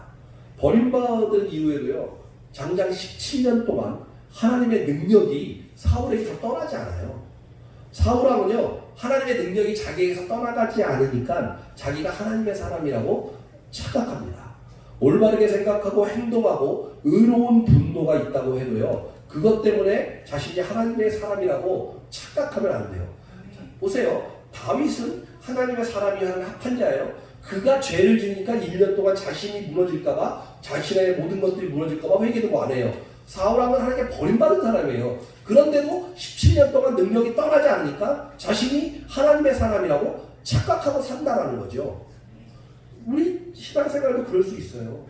버림받은 이후에도요 장장 17년 동안 하나님의 능력이 사울에게서 떠나지 않아요. 사울왕은요 하나님의 능력이 자기에게서 떠나가지 않으니까 자기가 하나님의 사람이라고 착각합니다. 올바르게 생각하고 행동하고 의로운 분노가 있다고 해도요 그것 때문에 자신이 하나님의 사람이라고 착각하면 안 돼요. 보세요, 다윗은 하나님의 사람이 하는 합한 자예요. 그가 죄를 지니까 1년 동안 자신이 무너질까봐, 자신의 모든 것들이 무너질까봐 회개도 안 해요. 사울왕은 하나님께 버림받은 사람이에요. 그런데도 17년 동안 능력이 떠나지 않으니까 자신이 하나님의 사람이라고 착각하고 산다라는 거죠. 우리 신앙생활도 그럴 수 있어요.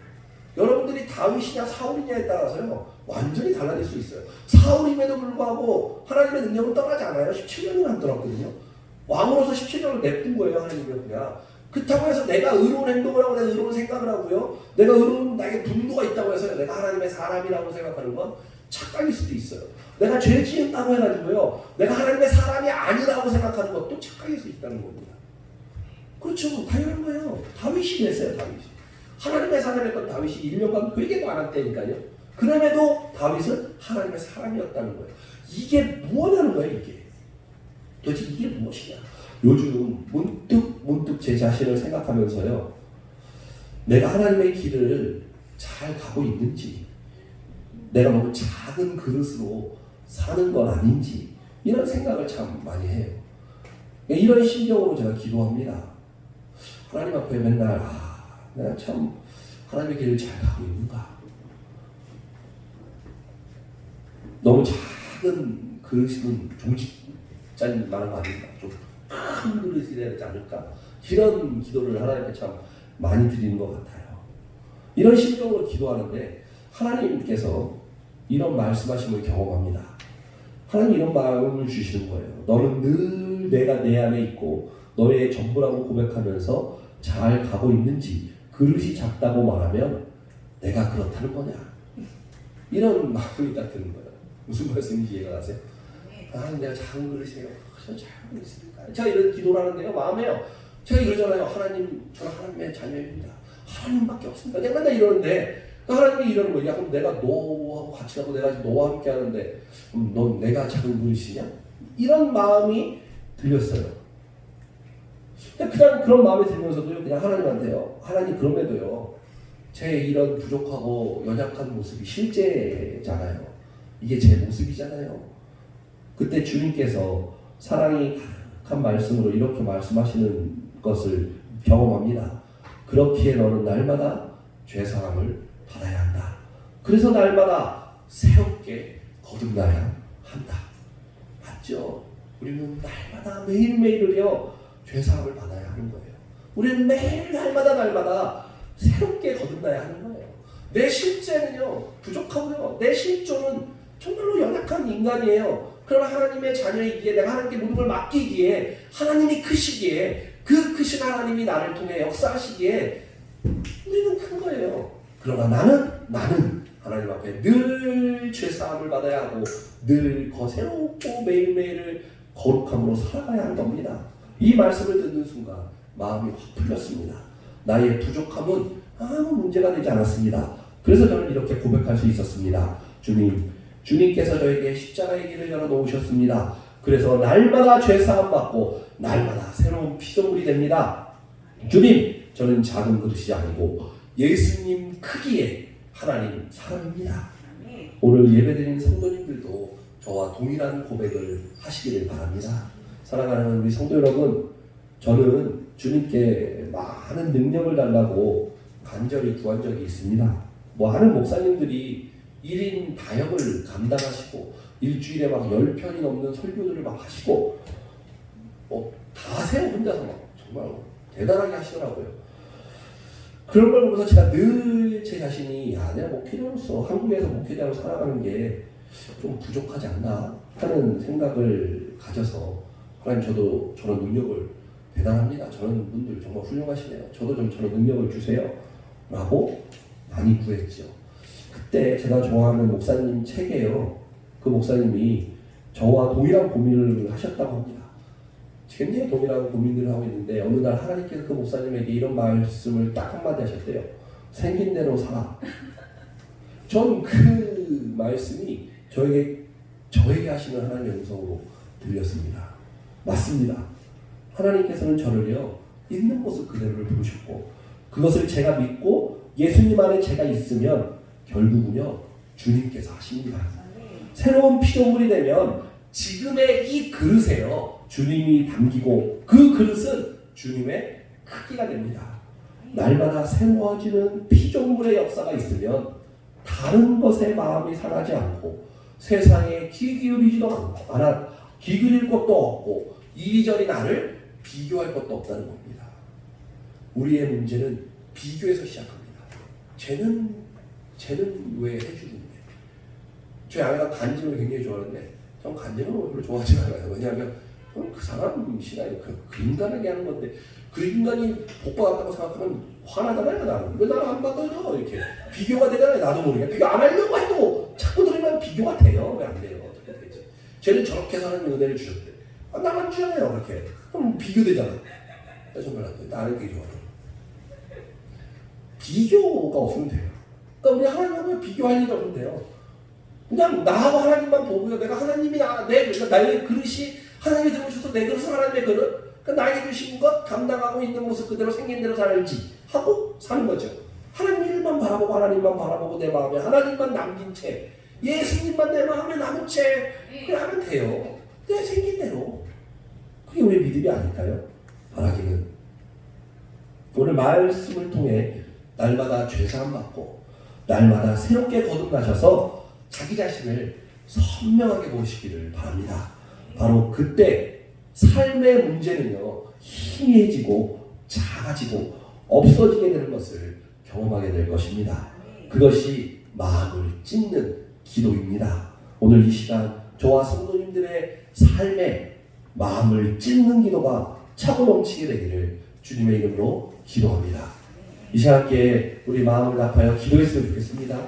여러분들이 다윗이냐 사울이냐에 따라서요 완전히 달라질 수 있어요. 사울임에도 불구하고 하나님의 능력은 떠나지 않아요. 17년을 안 떠났거든요. 왕으로서 17년을 내쁜 거예요. 하나님이 그냥. 그렇다고 해서 내가 의로운 행동을 하고 내가 의로운 생각을 하고요, 내가 의로운 나에게 분노가 있다고 해서 내가 하나님의 사람이라고 생각하는 건 착각일 수도 있어요. 내가 죄 지었다고 해가지고요 내가 하나님의 사람이 아니라고 생각하는 것도 착각일 수 있다는 겁니다. 그렇죠, 당연한 거예요. 다윗이 됐어요. 다윗이 하나님의 사람이었던 다윗이 1년간 회개도 안 했다니까요. 그럼에도 다윗은 하나님의 사람이었다는 거예요. 이게 무엇이라는 거예요? 이게 도대체 이게 무엇이냐. 요즘 문득 제 자신을 생각하면서요 내가 하나님의 길을 잘 가고 있는지, 내가 너무 작은 그릇으로 사는 건 아닌지 이런 생각을 참 많이 해요. 이런 심정으로 제가 기도합니다. 하나님 앞에 맨날 내가 참 하나님의 길을 잘 가고 있는가. 너무 작은 그릇은 종직자인 말은 아닌가. 좀 큰 그릇이 되지 않을까. 이런 기도를 하나님께 참 많이 드리는 것 같아요. 이런 심정으로 기도하는데 하나님께서 이런 말씀하심을 경험합니다. 하나님 이런 마음을 주시는 거예요. 너는 늘 내가 내 안에 있고 너의 전부라고 고백하면서 잘 가고 있는지, 그릇이 작다고 말하면 내가 그렇다는 거냐. 이런 마음이 딱 드는 거예요. 무슨 말씀인지 이해가 가세요? 내가 작은 그릇이에요. 저 작은 그릇이니까. 제가 이런 기도를 하는데요 마음에요 제가 이러잖아요. 하나님, 저는 하나님의 자녀입니다. 하나님밖에 없습니다. 내가 맨날 이러는데 하나님이 이러는 거야. 그럼 내가 너하고 같이 가고 내가 너와 함께 하는데 넌 내가 작은 그릇이냐? 이런 마음이 들렸어요. 그냥 그런 마음이 들면서도 그냥 하나님한테요. 하나님 그럼에도요. 제 이런 부족하고 연약한 모습이 실제잖아요. 이게 제 모습이잖아요. 그때 주님께서 사랑이 가득한 말씀으로 이렇게 말씀하시는 것을 경험합니다. 그렇기에 너는 날마다 죄사함을 받아야 한다. 그래서 날마다 새롭게 거듭나야 한다. 맞죠? 우리는 날마다 매일매일을요 죄사함을 받아야 하는 거예요. 우리는 매일 날마다 새롭게 거듭나야 하는 거예요. 내 실제는요 부족하고요. 내 실존은 정말로 연약한 인간이에요. 그러나 하나님의 자녀이기에 내가 하나님께 모든 걸 맡기기에 하나님이 크시기에 그 크신 하나님이 나를 통해 역사하시기에 우리는 큰 거예요. 그러나 나는 하나님 앞에 늘 죄사함을 받아야 하고 늘 새롭고 매일매일을 거룩함으로 살아가야 하는 겁니다. 이 말씀을 듣는 순간 마음이 확 풀렸습니다. 나의 부족함은 아무 문제가 되지 않았습니다. 그래서 저는 이렇게 고백할 수 있었습니다. 주님께서 저에게 십자가의 길을 열어놓으셨습니다. 그래서 날마다 죄사함 받고 날마다 새로운 피조물이 됩니다. 주님, 저는 작은 그릇이 아니고 예수님 크기의 하나님 사람입니다. 오늘 예배드린 성도님들도 저와 동일한 고백을 하시기를 바랍니다. 사랑하는 우리 성도 여러분, 저는 주님께 많은 능력을 달라고 간절히 구한 적이 있습니다. 많은 목사님들이 1인 다역을 감당하시고 일주일에 막 10편이 넘는 설교들을 막 하시고 다 하세요. 혼자서 막 정말 대단하게 하시더라고요. 그런 걸 보면서 제가 늘 제 자신이 내가 목회자로서 한국에서 목회자로 살아가는 게 좀 부족하지 않나 하는 생각을 가져서 하나님 저도 저런 능력을 대단합니다. 저런 분들 정말 훌륭하시네요. 저도 좀 저런 능력을 주세요. 라고 많이 구했죠. 그때 제가 좋아하는 목사님 책에요. 그 목사님이 저와 동일한 고민을 하셨다고 합니다. 굉장히 동일한 고민을 하고 있는데 어느 날 하나님께서 그 목사님에게 이런 말씀을 딱 한마디 하셨대요. 생긴 대로 살아. 전 그 말씀이 저에게 하시는 하나님의 음성으로 들렸습니다. 맞습니다. 하나님께서는 저를요 있는 모습 그대로를 부르셨고 그것을 제가 믿고 예수님 안에 제가 있으면 결국은요 주님께서 하십니다. 새로운 피조물이 되면 지금의 이 그릇에요 주님이 담기고 그 그릇은 주님의 크기가 됩니다. 날마다 새로워지는 피조물의 역사가 있으면 다른 것에 마음이 상하지 않고 세상에 귀 기울이지도 않아 귀 기울일 것도 없고 이리저리 나를 비교할 것도 없다는 겁니다. 우리의 문제는 비교에서 시작합니다. 쟤는 왜 해주는데? 저희 아내가 간증을 굉장히 좋아하는데 전 간증을 별로 좋아하지 않아요. 왜냐하면 그 사람 시간이 그 인간에게 하는 건데 그 인간이 복 받았다고 생각하면 화나잖아요. 나는 왜 나는 안 받아요? 이렇게 비교가 되잖아요. 나도 모르게 비교 안 하려고 해도 자꾸 들으면 비교가 돼요. 왜 안 돼요? 어떻게 되지? 쟤는 저렇게 사는 은혜를 주셨대. 나만 주잖아요. 그렇게 그럼 비교되잖아. 정말 안 돼. 나는 되게 좋아요. 비교가 없으면 돼요. 그러니까 우리 하나님하고 비교할 일이 없으면 돼요. 그냥 나하고 하나님만 보고요. 내가 하나님이 나의 그릇이 하나님이 들어오셔서 내 그릇은 하나님의 그릇. 그러니까 나에게 주신 것 감당하고 있는 모습 그대로 생긴 대로 살지 하고 사는 거죠. 하나님 일만 바라보고 하나님만 바라보고 내 마음에 하나님만 남긴 채 예수님만 내 마음에 남은 채 그래 하면 돼요. 그냥 생긴 대로. 그게 우리의 믿음이 아닐까요? 바라기는 오늘 말씀을 통해 날마다 죄사함 받고 날마다 새롭게 거듭나셔서 자기 자신을 선명하게 보시기를 바랍니다. 바로 그때 삶의 문제는요 희미해지고 작아지고 없어지게 되는 것을 경험하게 될 것입니다. 그것이 마음을 찢는 기도입니다. 오늘 이 시간 저와 성도님들의 삶에 마음을 찢는 기도가 차고 넘치게 되기를 주님의 이름으로 기도합니다. 이 시간 함께 우리 마음을 합하여 기도했으면 좋겠습니다.